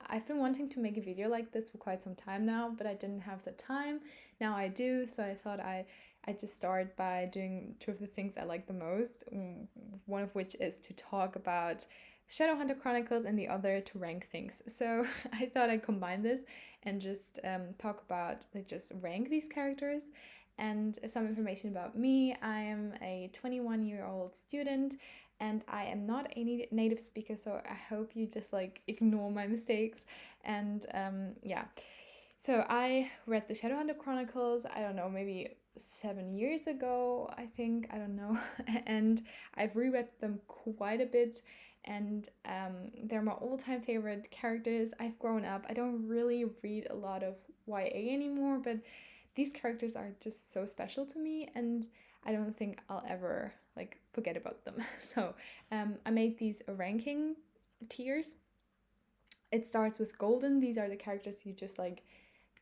I've been wanting to make a video like this for quite some time now, but I didn't have the time. Now I do, so I thought I just start by doing two of the things I like the most. One of which is to talk about Shadowhunter Chronicles and the other to rank things. So I thought I'd combine this and just talk about, like, just rank these characters. And some information about me. I am a 21-year-old student and I am not a native speaker, so I hope you just like ignore my mistakes. And yeah, so I read the Shadowhunter Chronicles, I don't know, maybe 7 years ago, I think, I don't know. And I've reread them quite a bit, and they're my all-time favorite characters. I've grown up. I don't really read a lot of YA anymore, but these characters are just so special to me, and I don't think I'll ever like forget about them. So I made these ranking tiers. It starts with golden. These are the characters you just like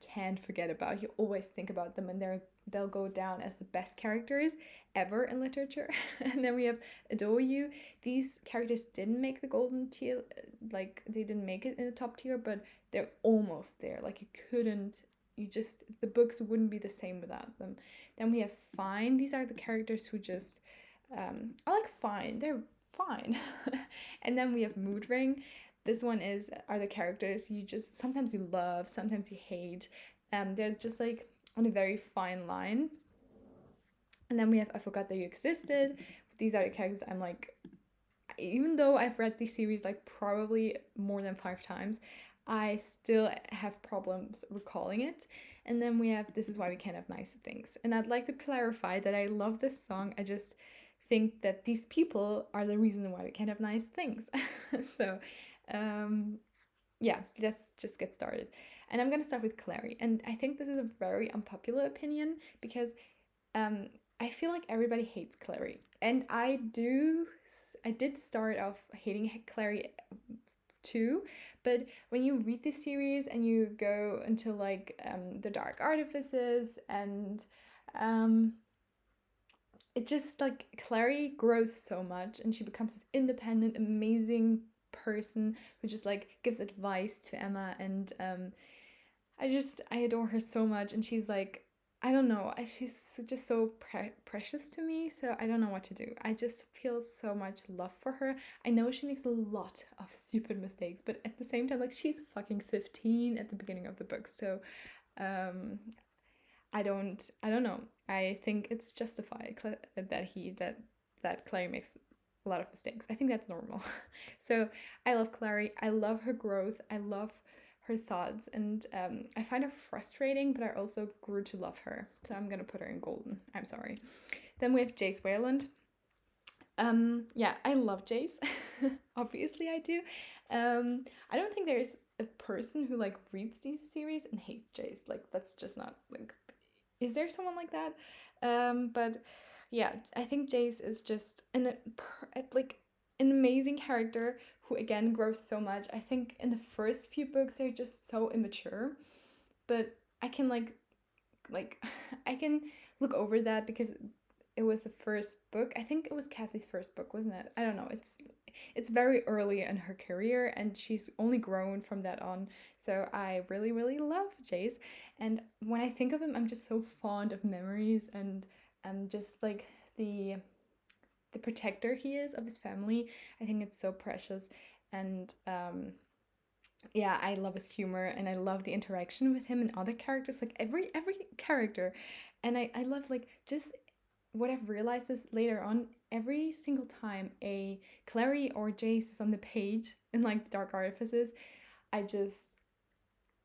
can't forget about. You always think about them, and they'll go down as the best characters ever in literature. And then we have adore you. These characters didn't make the golden tier, like they didn't make it in the top tier, but they're almost there. Like the books wouldn't be the same without them. Then we have fine. These are the characters who just I like fine. They're fine. And then we have mood ring. This one are the characters you just sometimes you love, sometimes you hate. They're just like on a very fine line. And then we have I forgot that you existed. These are the characters I'm like, even though I've read this series like probably more than 5 times, I still have problems recalling it. And then we have This Is Why We Can't Have Nice Things. And I'd like to clarify that I love this song. I just think that these people are the reason why we can't have nice things. So, yeah, let's just get started. And I'm going to start with Clary. And I think this is a very unpopular opinion because I feel like everybody hates Clary. And I did start off hating Clary too, but when you read this series and you go into like the dark artifices and it just like Clary grows so much and she becomes this independent, amazing person who just like gives advice to Emma, and I adore her so much, and she's like, I don't know, she's just so precious to me, so I don't know what to do. I just feel so much love for her. I know she makes a lot of stupid mistakes, but at the same time, like, she's fucking 15 at the beginning of the book, so um I don't know. I think it's justified that Clary makes a lot of mistakes. I think that's normal. So I love Clary. I love her growth. I love her thoughts, and I find her frustrating, but I also grew to love her. So I'm gonna put her in golden. I'm sorry. Then we have Jace Wayland. Yeah, I love Jace. Obviously, I do. I don't think there's a person who like reads these series and hates Jace. Like, that's just not like. Is there someone like that? But yeah, I think Jace is just like an amazing character who again grows so much. I think in the first few books they're just so immature, but I can like I can look over that because it was the first book. I think it was Cassie's first book, wasn't it? I don't know. It's very early in her career and she's only grown from that on. So I really, really love Jace. And when I think of him, I'm just so fond of memories and just like the protector he is of his family. I think it's so precious. And yeah, I love his humor and I love the interaction with him and other characters, like every character. And I love like just what I've realized is later on, every single time a Clary or Jace is on the page in like Dark Artifices, I just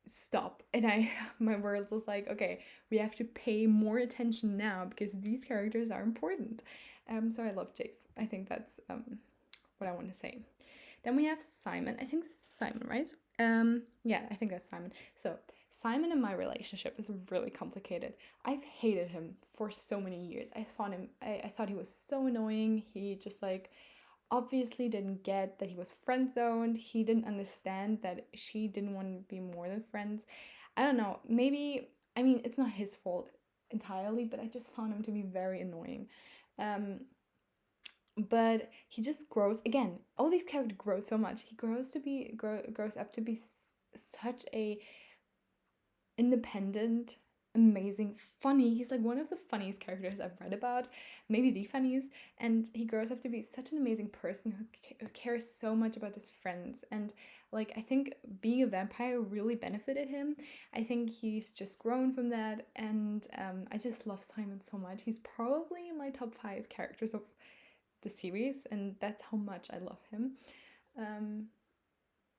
stop and my world was like, okay, we have to pay more attention now because these characters are important. So I love Jace. I think that's what I want to say. Then we have Simon. I think this is Simon, right? Yeah, I think that's Simon. So Simon and my relationship is really complicated. I've hated him for so many years. I thought he was so annoying. He just like obviously didn't get that he was friend zoned. He didn't understand that she didn't want to be more than friends. I don't know. Maybe, I mean, it's not his fault entirely, but I just found him to be very annoying. Um, but he just grows again. All these characters grow so much. He grows up to be such a independent, amazing, funny. He's like one of the funniest characters I've read about, maybe the funniest. And he grows up to be such an amazing person who cares so much about his friends. And like, I think being a vampire really benefited him. I think he's just grown from that. And I just love Simon so much. He's probably in my top 5 characters of the series, and that's how much I love him. Um,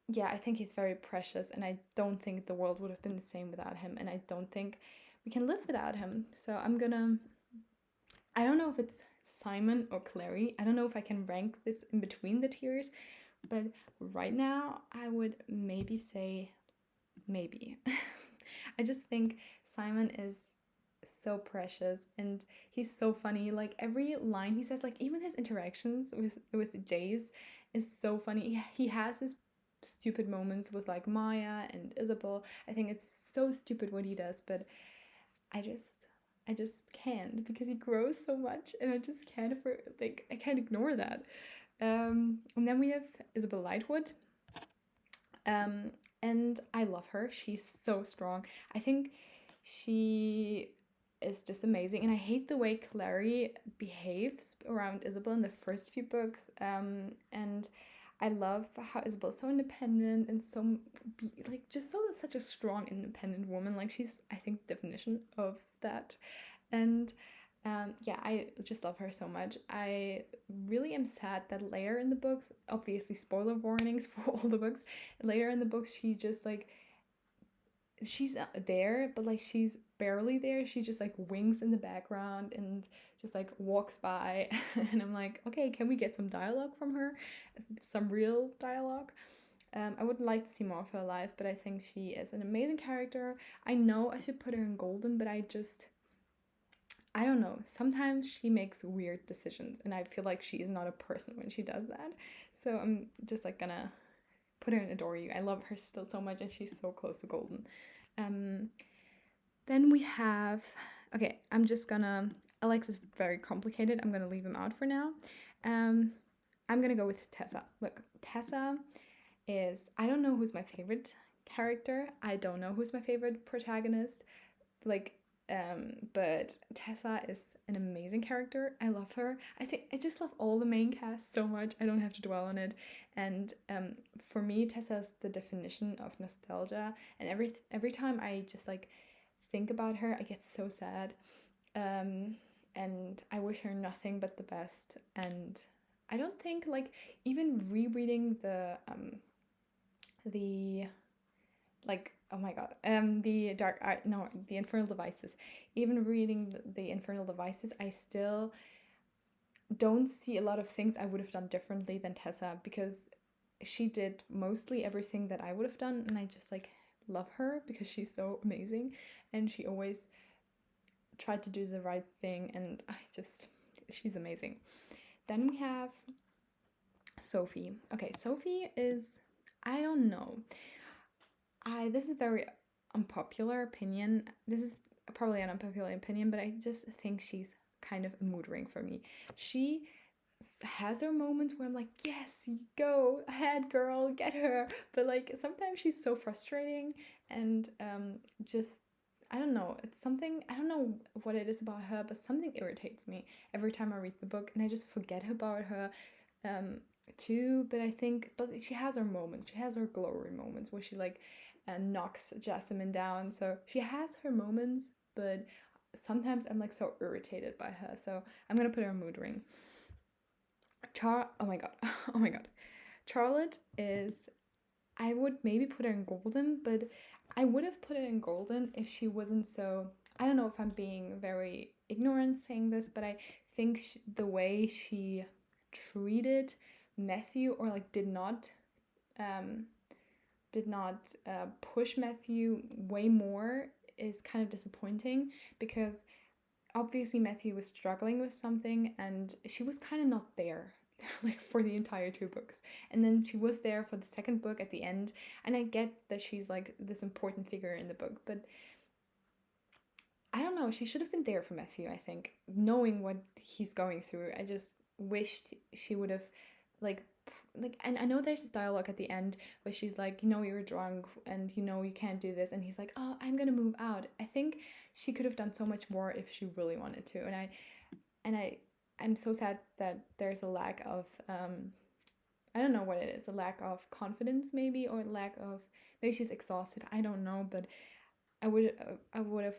yeah, I think he's very precious, and I don't think the world would have been the same without him, and I don't think we can live without him. So I don't know if it's Simon or Clary. I don't know if I can rank this in between the tiers, but right now I would maybe say maybe. I just think Simon is so precious and he's so funny. Like every line he says, like even his interactions with Jace is so funny. He has his stupid moments with like Maya and Isabel. I think it's so stupid what he does, but I just can't because he grows so much and I just can't I can't ignore that. And then we have Isabel Lightwood. Um, and I love her. She's so strong. I think she is just amazing. And I hate the way Clary behaves around Isabel in the first few books. And I love how Isabel's so independent and like just such a strong independent woman. Like she's I think the definition of that. And yeah, I just love her so much. I really am sad that later in the books, obviously spoiler warnings for all the books, later in the books she just like she's there, but like she's barely there. She just like winks in the background and just like walks by and I'm like, okay, can we get some dialogue from her? Some real dialogue. I would like to see more of her life, but I think she is an amazing character. I know I should put her in golden, but I don't know. Sometimes she makes weird decisions, and I feel like she is not a person when she does that. So I'm just like gonna put her in Adore You. I love her still so much, and she's so close to golden. Um, then we have okay. I'm just gonna. Alex is very complicated. I'm gonna leave him out for now. Um, I'm gonna go with Tessa. Look, Tessa is. I don't know who's my favorite character. I don't know who's my favorite protagonist. Like but Tessa is an amazing character. I love her. I think I just love all the main cast so much. I don't have to dwell on it. And for me, Tessa is the definition of nostalgia. And every time I just like think about her, I get so sad. And I wish her nothing but the best. And I don't think like even rereading the like oh my god the dark art no the infernal devices, even reading the infernal devices, I still don't see a lot of things I would have done differently than Tessa because she did mostly everything that I would have done, and I just like love her because she's so amazing and she always tried to do the right thing, and she's amazing. Then we have Sophie. Okay, Sophie is, I don't know, this is very unpopular opinion. This is probably an unpopular opinion, but I just think she's kind of a mood ring for me. She has her moments where I'm like, yes, go ahead, girl, get her. But like sometimes she's so frustrating and just I don't know. It's something I don't know what it is about her, but something irritates me every time I read the book, and I just forget about her. Um, too, but I think, but she has her moments. She has her glory moments where she like knocks Jasmine down. So she has her moments, but sometimes I'm like so irritated by her. So I'm gonna put her in mood ring. Oh my god, oh my god, Charlotte is. I would maybe put her in golden, but I would have put her in golden if she wasn't so. I don't know if I'm being very ignorant saying this, but I think the way she treated Matthew, or like um did not push Matthew way more, is kind of disappointing because obviously Matthew was struggling with something and she was kind of not there like for the entire 2 books, and then she was there for the second book at the end, and I get that she's like this important figure in the book, but I don't know, she should have been there for Matthew. I think knowing what he's going through, I just wished she would have like and I know there's this dialogue at the end where she's like, you know, you're drunk and you know you can't do this, and he's like, oh, I'm gonna move out. I think she could have done so much more if she really wanted to, and I'm so sad that there's a lack of I don't know what it is, a lack of confidence maybe, or lack of, maybe she's exhausted, I don't know, but I would have,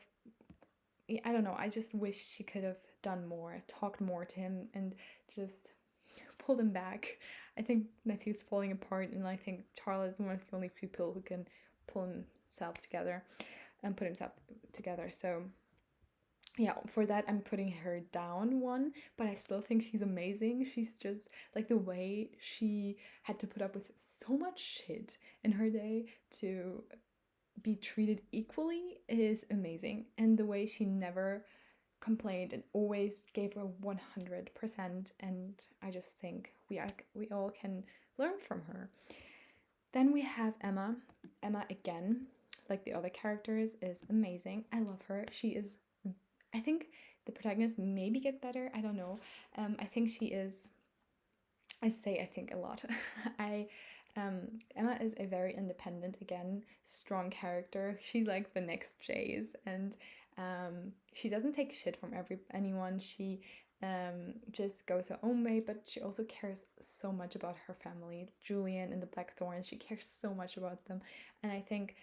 I don't know, I just wish she could have done more, talked more to him, and just pulled him back. I think Matthew's falling apart, and I think Charlotte is one of the only people who can pull himself together and put himself together. So yeah, for that I'm putting her down one, but I still think she's amazing. She's just like, the way she had to put up with so much shit in her day to be treated equally is amazing, and the way she never complained and always gave her 100%, and I just think we all can learn from her. Then we have Emma. Emma, again, like the other characters, is amazing. I love her. She is, I think the protagonist maybe get better, I don't know. I think she is, I think a lot. I Emma is a very independent, again, strong character. She's like the next Jace, and she doesn't take shit from anyone. She just goes her own way, but she also cares so much about her family. Julian and the Blackthorns, she cares so much about them, and I think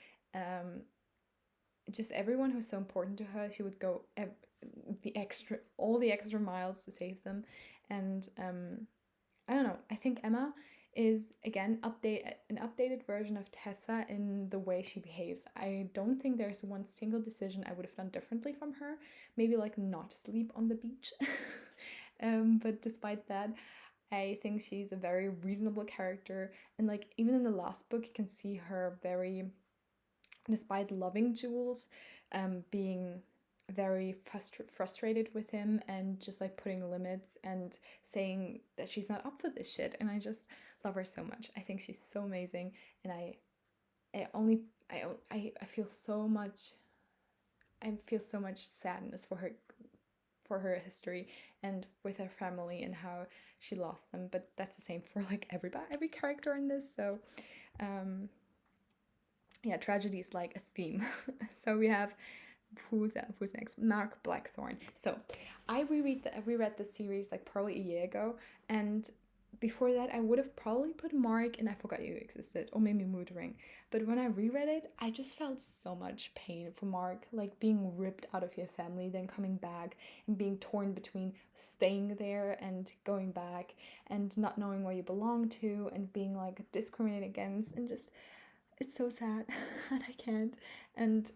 just everyone who's so important to her, she would go all the extra miles to save them, and I don't know. I think Emma is, again, an updated version of Tessa in the way she behaves. I don't think there's one single decision I would have done differently from her. Maybe like not sleep on the beach. But despite that, I think she's a very reasonable character, and like even in the last book you can see her very, despite loving Jules, being very frustrated with him, and just like putting limits and saying that she's not up for this shit, and I just love her so much. I think she's so amazing, and I feel so much, sadness for her history and with her family and how she lost them, but that's the same for like every character in this. So yeah, tragedy is like a theme. So we have, who's next? Mark Blackthorn. So I reread the series like probably a year ago, and before that I would have probably put Mark and I Forgot You Existed, or maybe Mood Ring. But when I reread it, I just felt so much pain for Mark, like being ripped out of your family, then coming back, and being torn between staying there and going back, and not knowing where you belong to, and being like discriminated against, and just, it's so sad and I can't. And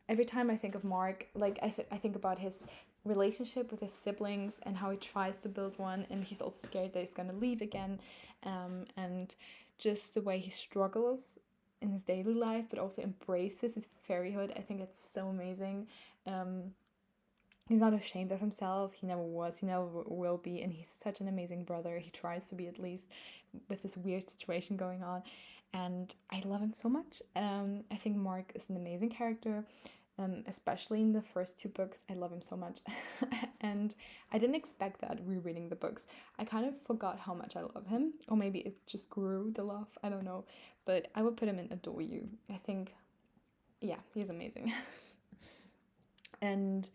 every time I think of Mark, like I think about his relationship with his siblings and how he tries to build one, and he's also scared that he's gonna leave again, and just the way he struggles in his daily life but also embraces his fairyhood. I think it's so amazing. He's not ashamed of himself. He never was, he never will be, and he's such an amazing brother. He tries to be, at least, with this weird situation going on, and I love him so much. I think Mark is an amazing character, especially in the first two books. I love him so much. And I didn't expect that rereading the books. I kind of forgot how much I love him, or maybe it just grew, the love, I don't know, but I would put him in Adore You. I think, yeah, he's amazing. And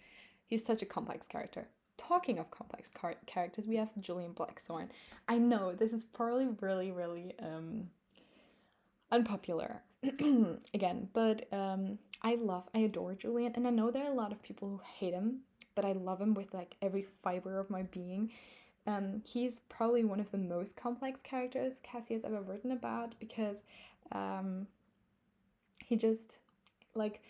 he's such a complex character. Talking of complex characters, we have Julian Blackthorn. I know this is probably really, really unpopular again, but I adore Julian, and I know there are a lot of people who hate him, but I love him with like every fiber of my being. He's probably one of the most complex characters Cassie has ever written about, because he just, like,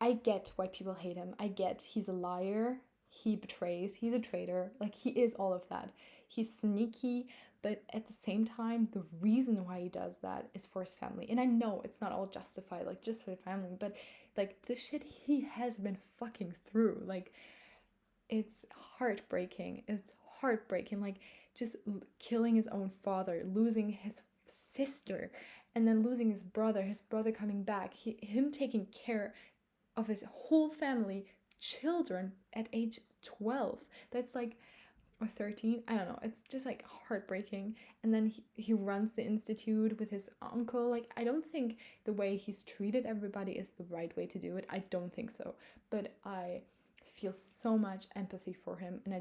I get why people hate him. I get he's a liar, he betrays, he's a traitor, like he is all of that. He's sneaky, but at the same time, the reason why he does that is for his family. And I know it's not all justified, like just for the family, but like the shit he has been fucking through, like it's heartbreaking. It's heartbreaking. Like just killing his own father, losing his sister, and then losing his brother coming back, him taking care of his whole family, children at age 12. That's like, or 13. I don't know. It's just like heartbreaking. And then he runs the institute with his uncle. Like, I don't think the way he's treated everybody is the right way to do it. I don't think so. But I feel so much empathy for him, and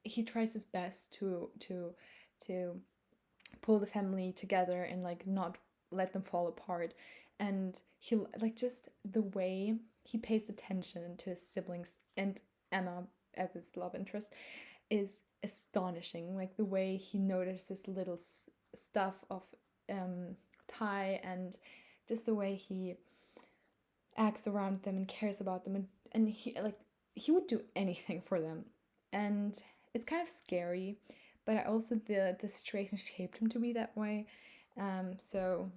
he tries his best to pull the family together and like not let them fall apart. And he like just the way he pays attention to his siblings and Emma as his love interest is astonishing. Like the way he notices little stuff of Ty, and just the way he acts around them and cares about them, and he would do anything for them. And it's kind of scary, but I also the situation shaped him to be that way. So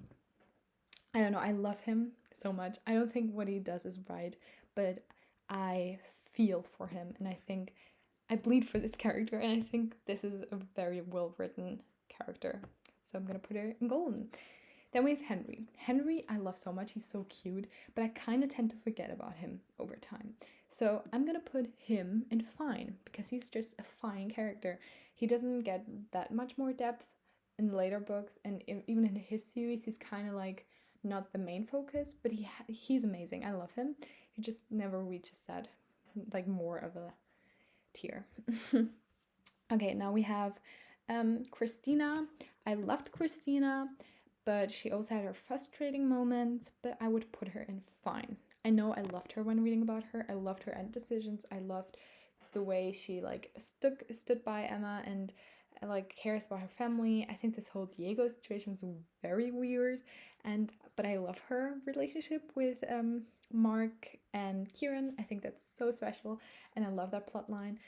I don't know, I love him so much. I don't think what he does is right, but I feel for him, and I think I bleed for this character, and I think this is a very well written character. So I'm gonna put her in golden. Then we have Henry. Henry, I love so much. He's so cute, but I kind of tend to forget about him over time. So I'm gonna put him in fine because he's just a fine character. He doesn't get that much more depth in the later books, and even in his series, he's kind of like not the main focus, but he's amazing. I love him. He just never reaches that like more of a tier. Okay, now we have Christina. I loved Christina, but she also had her frustrating moments, but I would put her in fine. I know I loved her when reading about her. I loved her end decisions. I loved the way she like stood by Emma and like cares about her family. I think this whole Diego situation was very weird, but I love her relationship with Mark and Kieran. I think that's so special, and I love that plot line.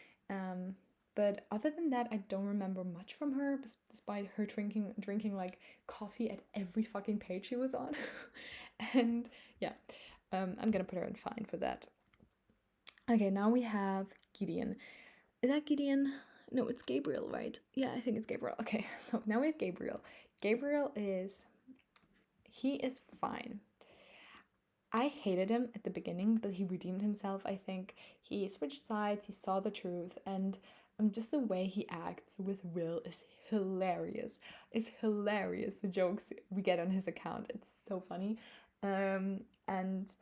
But other than that, I don't remember much from her, despite her drinking like coffee at every fucking page she was on. And yeah, I'm gonna put her in fine for that. Okay, now we have Gideon. Is that Gideon? No, it's Gabriel, right? Yeah, I think it's Gabriel. Okay, so now we have Gabriel. Gabriel he is fine. I hated him at the beginning, but he redeemed himself. I think he switched sides, he saw the truth, and just the way he acts with Will is hilarious. It's hilarious, the jokes we get on his account. It's so funny. And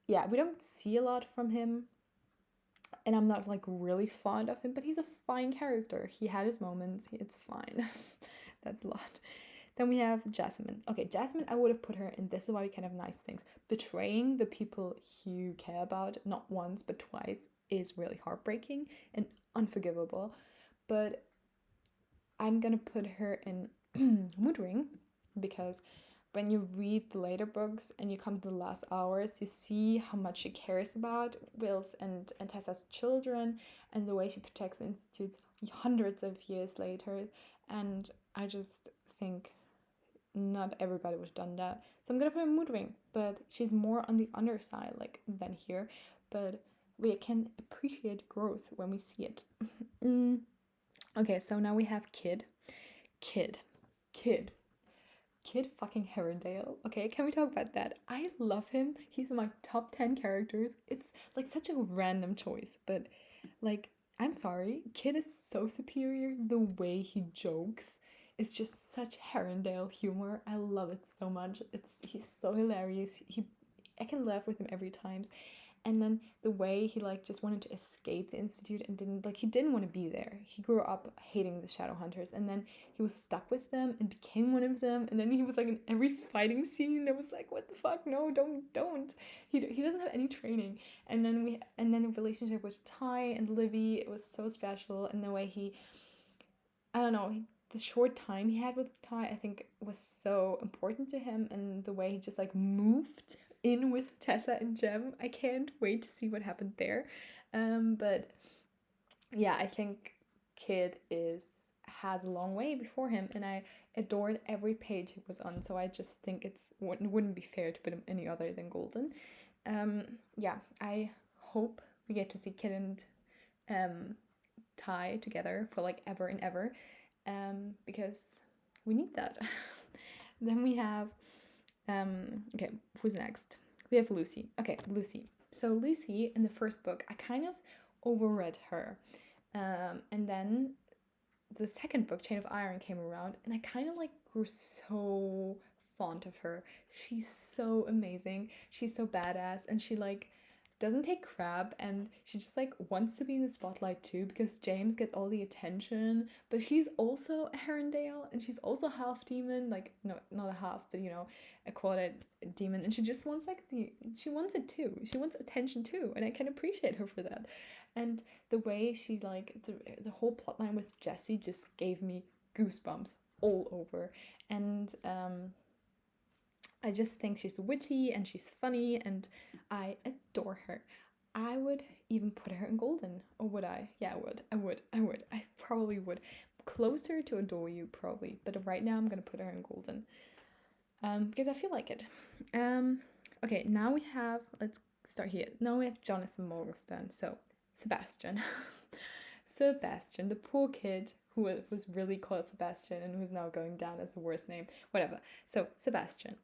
yeah, we don't see a lot from him, and I'm not like really fond of him, but he's a fine character. He had his moments, it's fine. That's a lot. Then we have Jasmine. Okay, Jasmine, I would have put her in This Is Why We Can Have Nice Things. Betraying the people you care about, not once but twice, is really heartbreaking and unforgivable. But I'm gonna put her in Mood Ring, because when you read the later books and you come to the last hours, you see how much she cares about Will's and Tessa's children, and the way she protects the institutes hundreds of years later. And I just think not everybody would have done that. So I'm gonna put her in Mood Ring, but she's more on the underside like than here. But we can appreciate growth when we see it. Okay, so now we have Kid fucking Herondale. Okay, can we talk about that? I love him. He's in my top 10 characters. It's like such a random choice, but like, I'm sorry, Kid is so superior. The way he jokes, it's just such Herondale humor. I love it so much. He's so hilarious. I can laugh with him every time. And then the way he like just wanted to escape the institute and he didn't want to be there. He grew up hating the Shadowhunters, and then he was stuck with them and became one of them. And then he was like in every fighting scene that was like, what the fuck? No, don't. He doesn't have any training. And then the relationship with Ty and Livy, it was so special. And the way I don't know, the short time he had with Ty, I think was so important to him, and the way he just like moved in with Tessa and Jem. I can't wait to see what happened there. But yeah, I think Kid has a long way before him, and I adored every page he was on. So I just think it wouldn't be fair to put him any other than golden. Yeah, I hope we get to see Kid and Ty together for like ever and ever, because we need that. Then we have okay, who's next? We have Lucy. Okay, Lucy. So Lucy, in the first book, I kind of overread her. And then the second book, Chain of Iron, came around, and I kind of like grew so fond of her. She's so amazing. She's so badass, and she like doesn't take crap, and she just like wants to be in the spotlight too because James gets all the attention. But she's also a Herondale, and she's also half demon, like no, not a half, but you know, a quarter demon, and she just wants like she wants it too. She wants attention too, and I can appreciate her for that. And the way she like the whole plotline with Jesse just gave me goosebumps all over. And I just think she's witty and she's funny and I adore her. I would even put her in golden, or would I? Yeah, I would. I probably would. Closer to adore you, probably, but right now I'm gonna put her in golden, because I feel like it. Okay, now we have. Let's start here. Now we have Jonathan Morgenstern. So Sebastian. Sebastian, the poor kid who was really called Sebastian and who's now going down as the worst name. Whatever. So, Sebastian.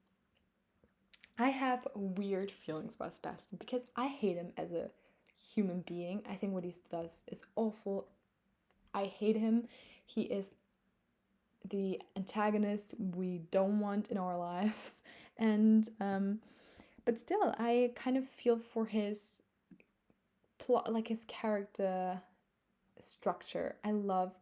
I have weird feelings about Sebastian because I hate him as a human being. I think what he does is awful. I hate him. He is the antagonist we don't want in our lives. And, but still, I kind of feel for his plot, like his character structure. I love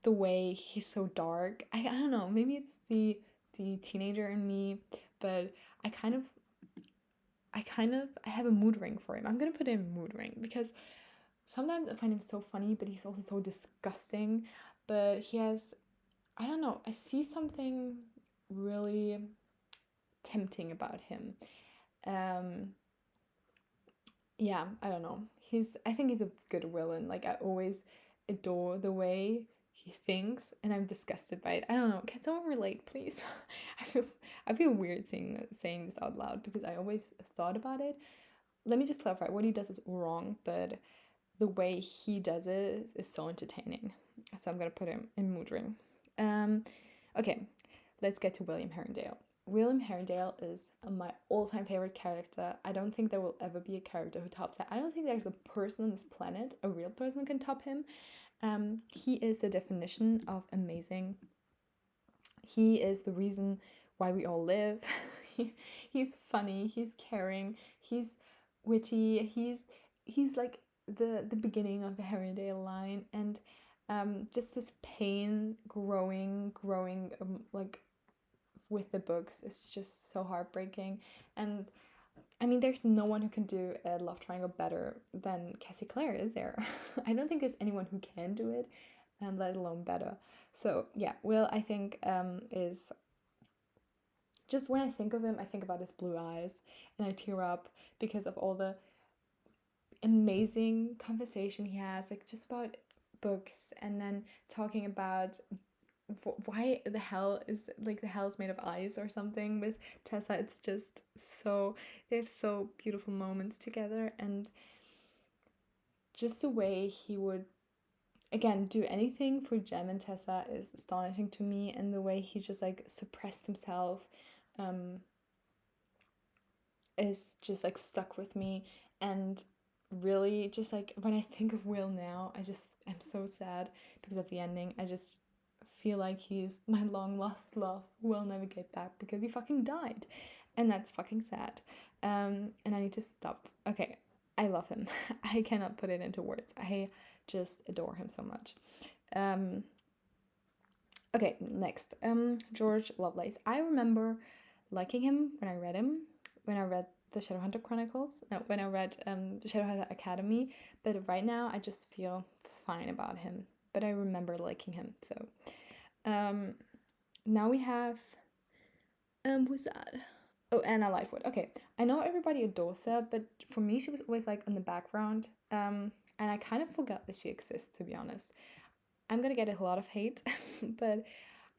the way he's so dark. I don't know, maybe it's the teenager in me, but I have a mood ring for him. I'm gonna put him in mood ring because sometimes I find him so funny, but he's also so disgusting. But he has, I don't know, I see something really tempting about him. Yeah, I don't know. I think he's a good villain. Like I always adore the way he thinks, and I'm disgusted by it. I don't know. Can someone relate, please? I feel I feel weird saying this out loud because I always thought about it. Let me just clarify. What he does is wrong, but the way he does it is so entertaining. So I'm gonna put him in mood ring. Okay, let's get to William Herondale. William Herondale is my all-time favorite character. I don't think there will ever be a character who tops that. I don't think there's a person on this planet, a real person, who can top him. He is the definition of amazing. He is the reason why we all live. He's funny, he's caring, he's witty, he's like the beginning of the Herondale line, and just this pain growing like with the books is just so heartbreaking. And I mean, there's no one who can do a love triangle better than Cassie Clare, is there? I don't think there's anyone who can do it, let alone better. So yeah, Will, I think is just, when I think of him, I think about his blue eyes and I tear up because of all the amazing conversation he has, like just about books, and then talking about why the hell is like the hell's made of ice or something with Tessa. It's just so, they have so beautiful moments together, and just the way he would again do anything for Jem and Tessa is astonishing to me, and the way he just like suppressed himself is just like stuck with me. And really, just like when I think of Will now, I'm so sad because of the ending. I just feel like he's my long lost love who will never get back because he fucking died, and that's fucking sad. And I need to stop. Okay, I love him. I cannot put it into words. I just adore him so much. Okay, next, George Lovelace. I remember liking him when I read the Shadowhunter Chronicles. No, when I read the Shadowhunter Academy. But right now, I just feel fine about him. But I remember liking him. So, now we have who's that? Oh, Anna Lightfoot. Okay, I know everybody adores her, but for me, she was always like in the background. And I kind of forgot that she exists, to be honest. I'm gonna get a lot of hate, but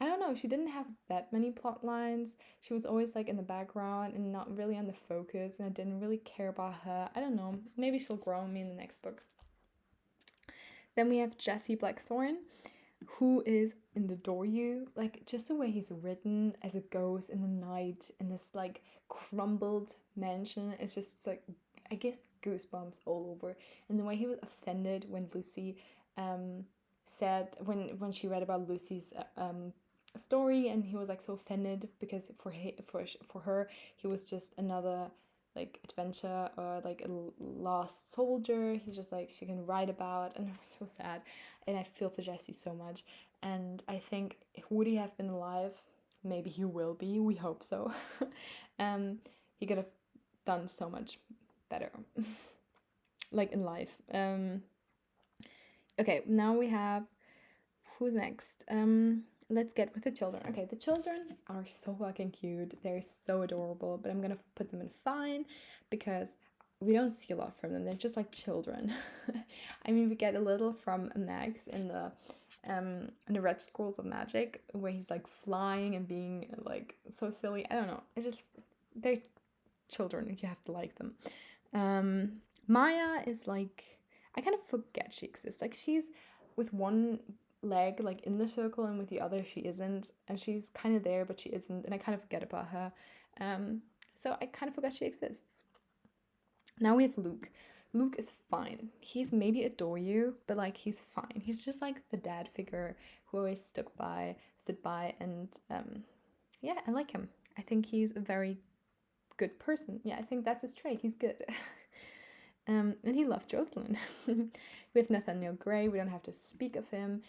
I don't know, she didn't have that many plot lines. She was always like in the background and not really on the focus, and I didn't really care about her. I don't know, maybe she'll grow on me in the next book. Then we have Jesse Blackthorne, who is in the Doryu. Like, just the way he's written as a ghost in the night in this like crumbled mansion, it's just like, I guess goosebumps all over. And the way he was offended when Lucy said, when she read about Lucy's story, and he was like so offended because for her he was just another like adventure or like a lost soldier. He's just like she can write about, and it was so sad. And I feel for Jesse so much. And I think, would he have been alive? Maybe he will be. We hope so. He could have done so much better, like in life. Okay, now we have, who's next? Let's get with the children. Okay, the children are so fucking cute. They're so adorable, but I'm gonna put them in fine because we don't see a lot from them. They're just like children. I mean, we get a little from Max in the Red Scrolls of Magic, where he's like flying and being like so silly. I don't know. It just, they're children and you have to like them. Maya is like, I kind of forget she exists. Like she's with one leg like in the circle and with the other she isn't, and she's kind of there but she isn't, and I kind of forget about her. So I kind of forgot she exists. Now we have Luke. Luke is fine. He's maybe adore you, but like he's fine. He's just like the dad figure who always stood by, and yeah, I like him. I think he's a very good person. Yeah, I think that's his trait. He's good. And he loves Jocelyn. We have Nathaniel Gray. We don't have to speak of him.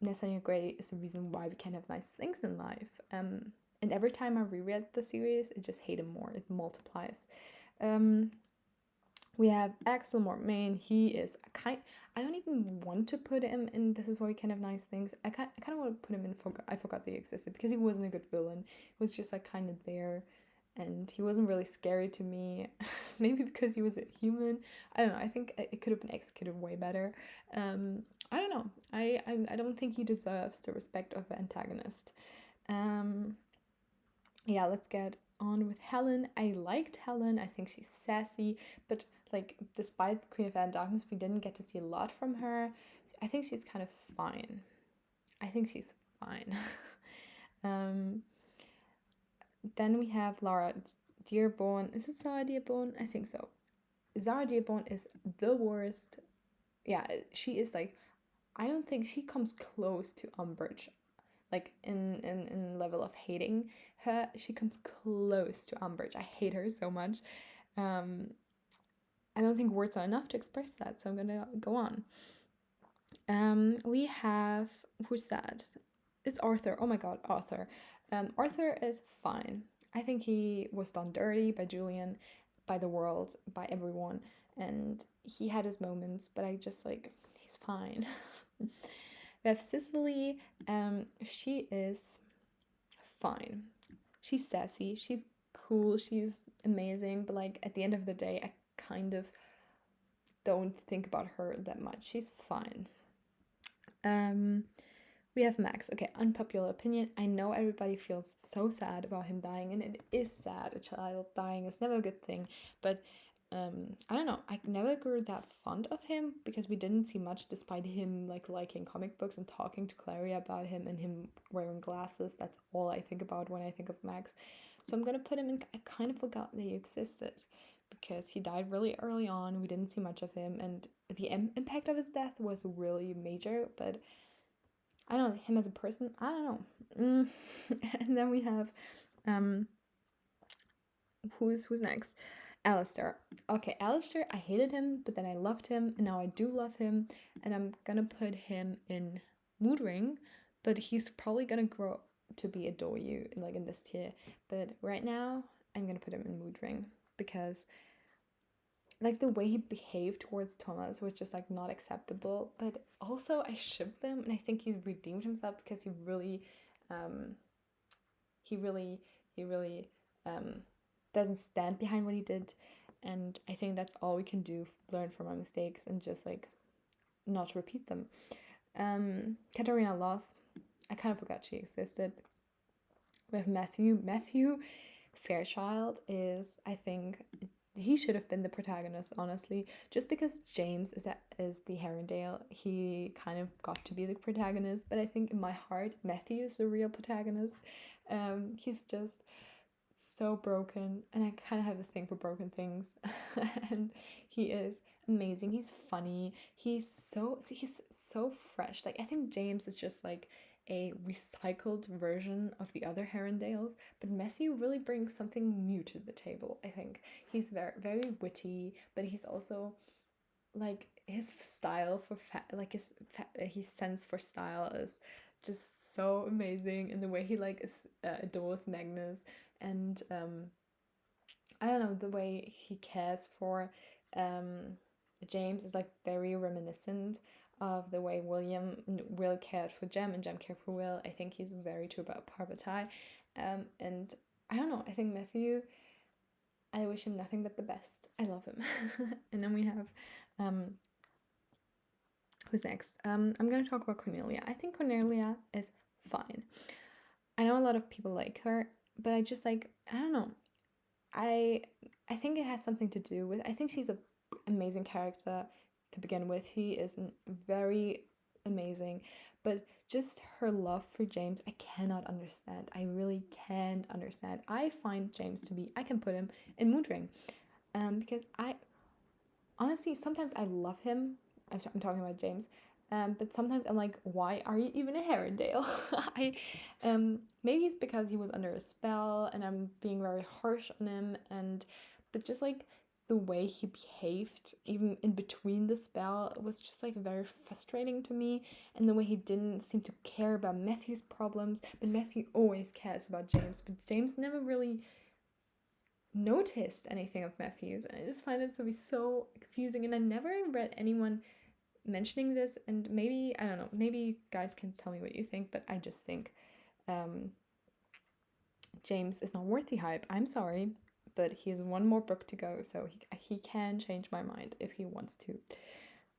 Nathaniel Gray is the reason why we can have nice things in life. And every time I reread the series, I just hate him more. It multiplies. We have Axel Mortmain. He is I don't even want to put him in This Is Why We Can Have Nice Things. I kind of want to put him in I Forgot They Existed, because he wasn't a good villain. He was just like kind of there, and he wasn't really scary to me. Maybe because he was a human. I don't know. I think it could have been executed way better. I don't know. I don't think he deserves the respect of the antagonist. Yeah, let's get on with Helen. I liked Helen. I think she's sassy, but like despite Queen of Air and Darkness, we didn't get to see a lot from her. I think she's kind of fine. Then we have Lara Dearborn. Is it Zara Dearborn? I think so. Zara Dearborn is the worst. Yeah, she is like, I don't think she comes close to Umbridge. Like in level of hating her, she comes close to Umbridge. I hate her so much. I don't think words are enough to express that, so I'm gonna go on. We have, who's that? It's Arthur. Oh my god, Arthur. Arthur is fine. I think he was done dirty by Julian, by the world, by everyone, and he had his moments, but I just like, he's fine. We have Cicely. She is fine. She's sassy. She's cool. She's amazing. But like at the end of the day, I kind of don't think about her that much. She's fine. We have Max. Okay, unpopular opinion. I know everybody feels so sad about him dying, and it is sad. A child dying is never a good thing. But I don't know. I never grew that fond of him because we didn't see much, despite him like liking comic books and talking to Clary about him and him wearing glasses. That's all I think about when I think of Max. So I'm gonna put him in. I kind of forgot that he existed because he died really early on. We didn't see much of him, and the impact of his death was really major. But I don't know, him as a person, I don't know. And then we have who's next? Alistair. Okay, Alistair, I hated him, but then I loved him, and now I do love him, and I'm gonna put him in Mood Ring, but he's probably gonna grow to be Adore You, like in this tier. But right now, I'm gonna put him in Mood Ring because like the way he behaved towards Thomas was just like not acceptable. But also I ship them, and I think he's redeemed himself because he really doesn't stand behind what he did, and I think that's all we can do, learn from our mistakes and just like not repeat them. Katarina Loss, I kind of forgot she existed. We have Matthew Fairchild is, I think he should have been the protagonist, honestly, just because James is the Herondale. He kind of got to be the protagonist, but I think in my heart Matthew is the real protagonist. He's just so broken, and I kind of have a thing for broken things. And he is amazing. He's funny. He's so fresh. Like I think James is just like a recycled version of the other Herondales, but Matthew really brings something new to the table. I think he's very witty, but he's also like his style for his sense for style is just so amazing, and the way he adores Magnus, and I don't know, the way he cares for um James is like very reminiscent of the way William and Will cared for Jem and Jem cared for Will. I think he's very true about Parvati, and I don't know, I think Matthew, I wish him nothing but the best. I love him. And then we have who's next? I'm gonna talk about Cornelia. I think Cornelia is fine. I know a lot of people like her, but I just like, I don't know. I think it has something to do with, I think she's an amazing character to begin with. He is very amazing, but just her love for James, I cannot understand. I really can't understand. I find James to be, I can put him in Mood Ring, because I honestly, sometimes I love him. I'm talking about James. But sometimes I'm like, why are you even a Herondale? Maybe it's because he was under a spell and I'm being very harsh on him, but just like the way he behaved, even in between the spell, was just like very frustrating to me. And the way he didn't seem to care about Matthew's problems, but Matthew always cares about James, but James never really noticed anything of Matthew's, and I just find it to be so confusing. And I never read anyone mentioning this, and maybe, I don't know, maybe you guys can tell me what you think, but I just think James is not worth the hype. I'm sorry, but he has one more book to go, so he can change my mind if he wants to,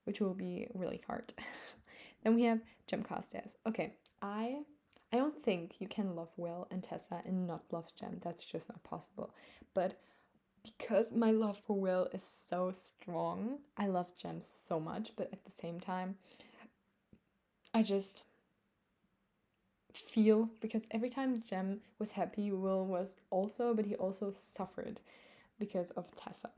which will be really hard. Then we have Jem Carstairs. Okay, I don't think you can love Will and Tessa and not love Jem. That's just not possible. But because my love for Will is so strong, I love Jem so much, but at the same time, I just feel, because every time Jem was happy, Will was also, but he also suffered because of Tessa.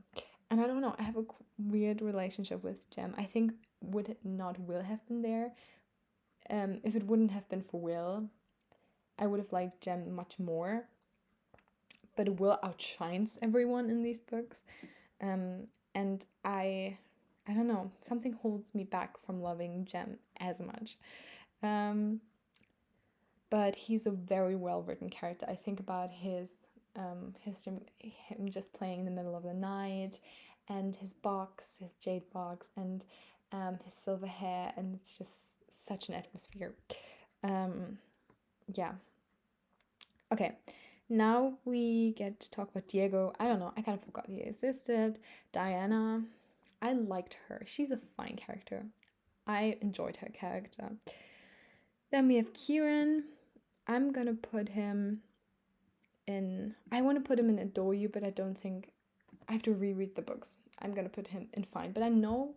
And I don't know, I have a weird relationship with Jem. I think would it not Will have been there, if it wouldn't have been for Will, I would have liked Jem much more. But Will outshines everyone in these books. And I don't know, something holds me back from loving Jem as much. But he's a very well-written character. I think about him just playing in the middle of the night, and his box, his jade box, and his silver hair, and it's just such an atmosphere. Yeah. Okay. Now we get to talk about Diego. I don't know, I kind of forgot he existed. Diana, I liked her. She's a fine character. I enjoyed her character. Then we have Kieran. I'm gonna put him in, I want to put him in Adore You, but I don't think, I have to reread the books. I'm gonna put him in Fine, but I know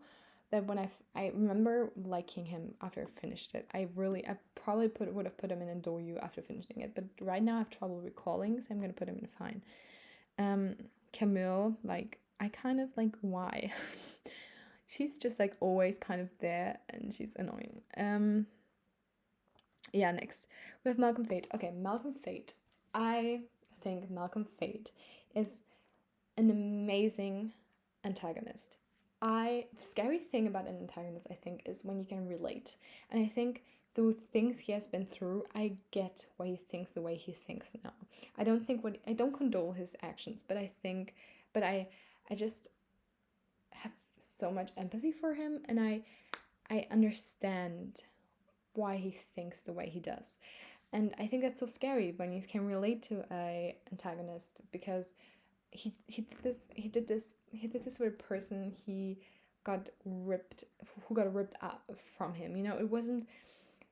that when I remember liking him after I finished it. I probably would have put him in Adore You after finishing it, but right now I have trouble recalling, so I'm gonna put him in Fine. Camille, like, I kind of like, why? She's just like always kind of there, and she's annoying. Yeah, next we have Malcolm Fate. Okay, Malcolm Fate. I think Malcolm Fate is an amazing antagonist. The scary thing about an antagonist, I think, is when you can relate. And I think through things he has been through, I get why he thinks the way he thinks now. I don't condole his actions, but I just have so much empathy for him, and I understand why he thinks the way he does. And I think that's so scary when you can relate to a antagonist, because he did this with a person who got ripped up from him. You know, it wasn't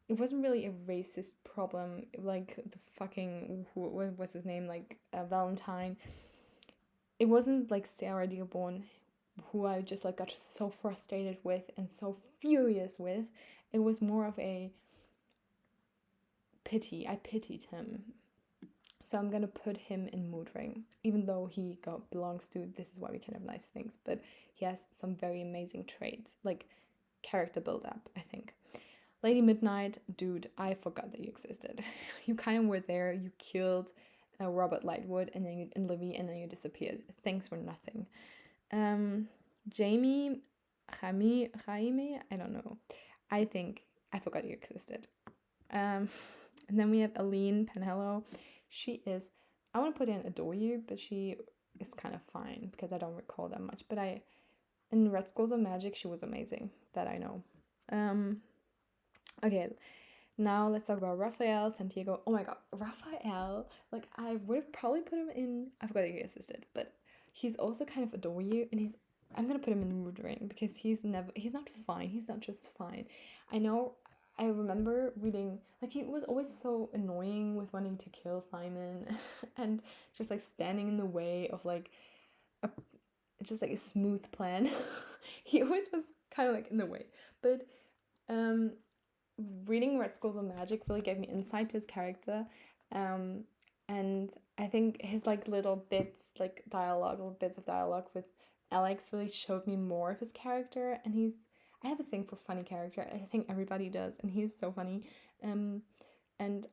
really a racist problem, like the fucking, what was his name, like Valentine. It wasn't like Sarah Dearborn, who I just like got so frustrated with and so furious with. It was more of a pity. I pitied him. So I'm gonna put him in Mood Ring, even though he belongs to This Is Why We Can Have Nice Things, but he has some very amazing traits, like character build up, I think. Lady Midnight, dude, I forgot that you existed. You kind of were there, you killed Robert Lightwood and then and Livy, and then you disappeared. Thanks for nothing. Jaime, I don't know. I think I forgot you existed. And then we have Aline Penhallow. She is, I want to put in Adore You, but she is kind of fine because I don't recall that much. But in Red Schools of Magic, she was amazing. That I know. Okay, now let's talk about Raphael Santiago. Oh my god, Raphael! Like I would have probably put him in. I forgot he existed, but he's also kind of Adore You, and I'm gonna put him in Mood Ring because he's not fine. He's not just fine. I remember reading, like, he was always so annoying with wanting to kill Simon and just like standing in the way of like just like a smooth plan. He always was kind of like in the way, but reading Red Schools of Magic really gave me insight to his character, and I think his like little bits of dialogue with Alex really showed me more of his character, and I have a thing for funny character. I think everybody does, and he's so funny. And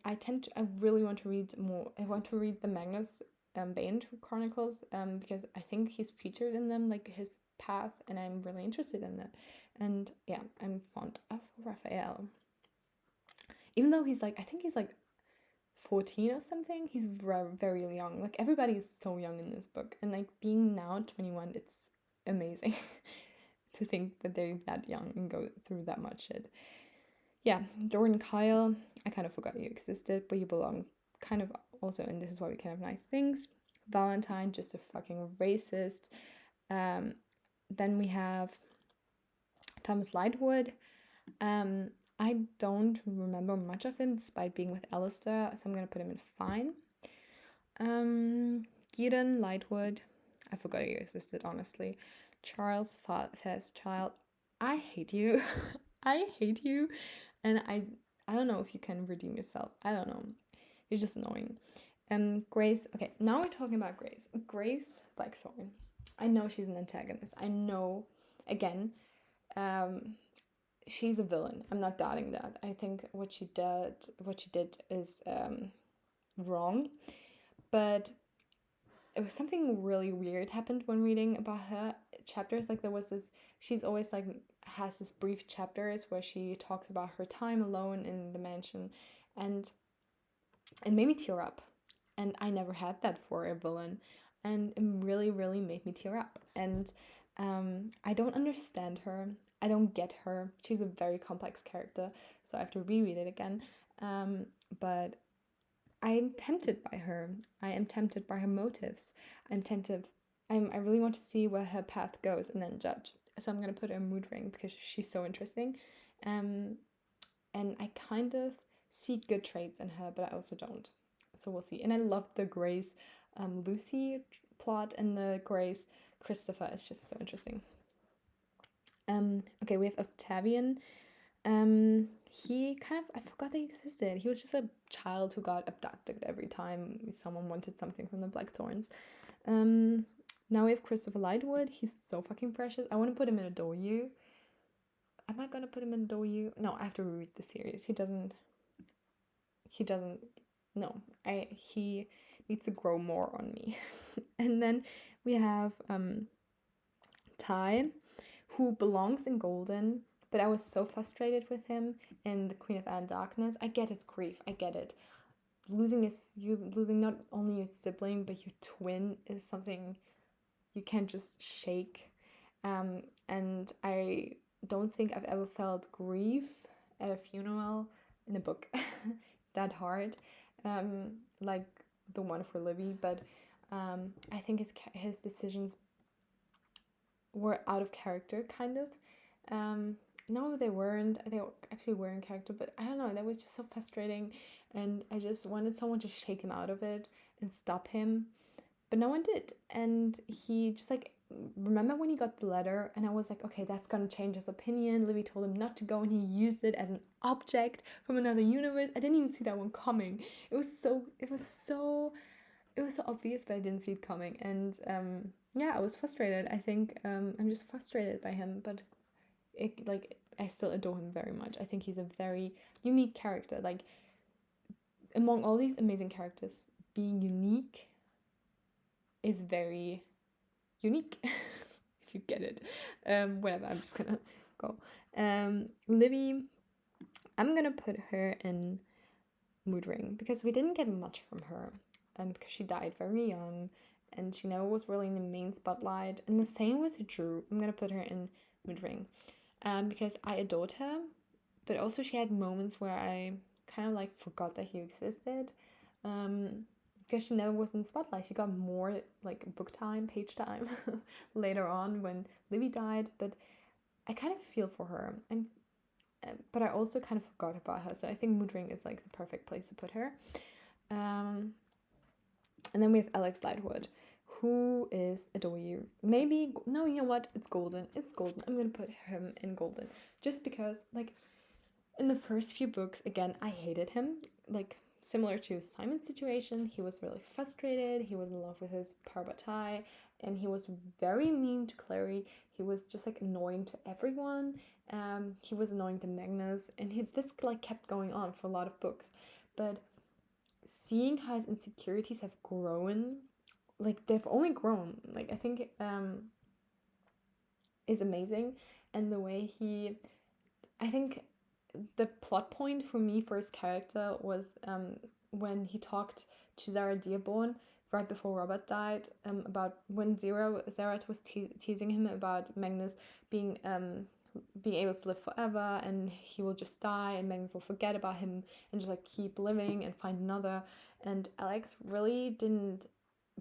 I really want to read more. I want to read the Magnus Bane Chronicles because I think he's featured in them, like his path, and I'm really interested in that. And yeah, I'm fond of Raphael. Even though he's like, I think he's like 14 or something, he's very young. Like everybody is so young in this book, and like being now 21, it's amazing. To think that they're that young and go through that much shit. Yeah, Jordan Kyle, I kind of forgot you existed, but you belong kind of also in This Is Why We Can Have Nice Things. Valentine, just a fucking racist. Then we have Thomas Lightwood. I don't remember much of him despite being with Alistair, so I'm gonna put him in fine. Gideon Lightwood, I forgot you existed, honestly. Charles Fairchild, I hate you. I hate you, and I don't know if you can redeem yourself. I don't know. You're just annoying. Grace. Okay, now we're talking about Grace. Grace Blackthorn. I know she's an antagonist. I know. Again, she's a villain. I'm not doubting that. I think what she did is wrong, but it was something really weird happened when reading about her chapters. Like there was this, she's always like has this brief chapters where she talks about her time alone in the mansion, and it made me tear up, and I never had that for a villain, and it really made me tear up. And I don't understand her, I don't get her. She's a very complex character, so I have to reread it again. But I am tempted by her. I am tempted by her motives. I really want to see where her path goes and then judge. So I'm gonna put her in Mood Ring because she's so interesting. And I kind of see good traits in her, but I also don't. So we'll see. And I love the Grace Lucy plot, and the Grace Christopher is just so interesting. Okay, we have Octavian. He kind of, I forgot they existed. He was just a child who got abducted every time someone wanted something from the Blackthorns. Now we have Christopher Lightwood. He's so fucking precious. I want to put him in Adore You. Am I gonna put him in Adore You? No, I have to reread the series. He doesn't, no, he needs to grow more on me. And then we have Ty, who belongs in Golden, but I was so frustrated with him in The Queen of Anne Darkness. I get his grief, I get it. Losing not only your sibling but your twin is something you can't just shake. And I don't think I've ever felt grief at a funeral in a book that hard, like the one for Livy. But I think his decisions were out of character, kind of. No, they weren't. They actually were in character, but I don't know. That was just so frustrating, and I just wanted someone to shake him out of it and stop him, but no one did. And he just like remember when he got the letter and I was like, okay, that's gonna change his opinion. Libby told him not to go and he used it as an object from another universe. I didn't even see that one coming. It was so obvious, but I didn't see it coming. And yeah, I was frustrated. I think I'm just frustrated by him, but I still adore him very much. I think he's a very unique character. Like, among all these amazing characters, being unique is very unique. If you get it. Whatever, I'm just gonna go. Libby, I'm gonna put her in Mood Ring because we didn't get much from her, because she died very young and she never was really in the main spotlight. And the same with Drew. I'm gonna put her in Mood Ring, because I adored her, but also she had moments where I kind of like forgot that he existed, because she never was in the spotlight. She got more like book time, page time later on when Libby died, but I kind of feel for her. But I also kind of forgot about her, so I think Mood Ring is like the perfect place to put her. And then we have Alex Lightwood, who is Adore You. Maybe, no, you know what? It's Golden. It's Golden. I'm gonna put him in Golden, just because, like, in the first few books, again, I hated him. Like, similar to Simon's situation, he was really frustrated. He was in love with his Parvati, and he was very mean to Clary. He was just like annoying to everyone. He was annoying to Magnus, and this like kept going on for a lot of books. But seeing how his insecurities have grown, like they've only grown, like I think is amazing. And the way I think the plot point for me for his character was when he talked to Zara Dearborn right before Robert died, about when Zara was teasing him about Magnus being able to live forever and he will just die and Magnus will forget about him and just like keep living and find another. And Alex really didn't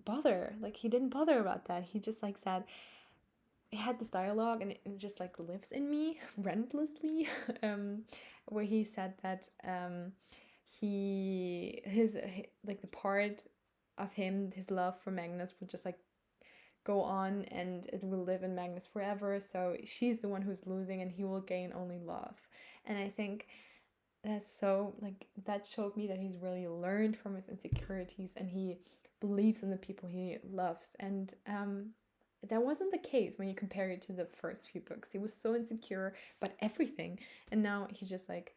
bother. Like, he didn't bother about that. He just like said, he had this dialogue and it just like lives in me relentlessly, where he said that his like the part of him, his love for Magnus would just like go on and it will live in Magnus forever. So she's the one who's losing and he will gain only love. And I think that's so, like, that showed me that he's really learned from his insecurities and he believes in the people he loves. And that wasn't the case when you compare it to the first few books. He was so insecure about everything, and now he just like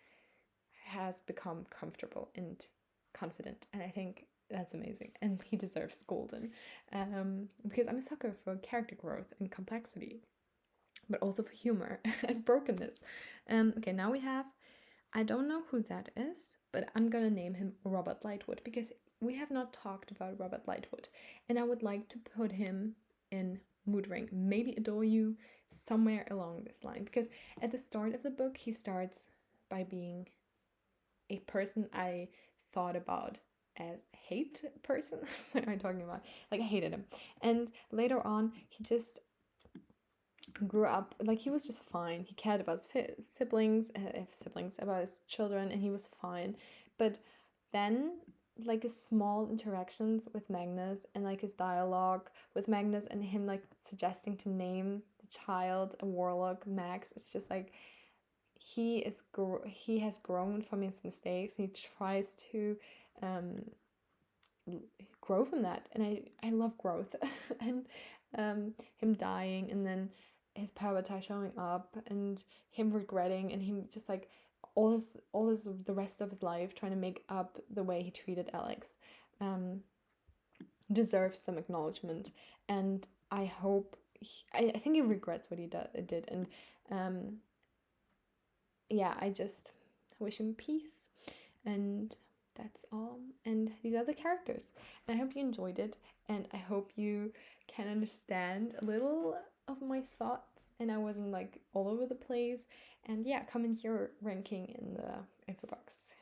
has become comfortable and confident, and I think that's amazing, and he deserves Golden, because I'm a sucker for character growth and complexity, but also for humor and brokenness. Okay, now we have, I don't know who that is, but I'm gonna name him Robert Lightwood because we have not talked about Robert Lightwood, and I would like to put him in Mood Ring, maybe Adore You, somewhere along this line, because at the start of the book he starts by being a person I thought about as a hate person. What am I talking about? Like, I hated him, and later on he just grew up, like, he was just fine. He cared about his siblings, about his children, and he was fine. But then, like, his small interactions with Magnus and like his dialogue with Magnus and him like suggesting to name the child a warlock, Max, it's just like he has grown from his mistakes and he tries to grow from that, and I love growth. And him dying and then his Parvati showing up and him regretting and him just like all his the rest of his life trying to make up the way he treated Alex deserves some acknowledgement. And I hope I think he regrets what he did, and yeah, I just wish him peace. And that's all. And these are the characters, and I hope you enjoyed it, and I hope you can understand a little of my thoughts and I wasn't like all over the place. And yeah, comment your ranking in the info box.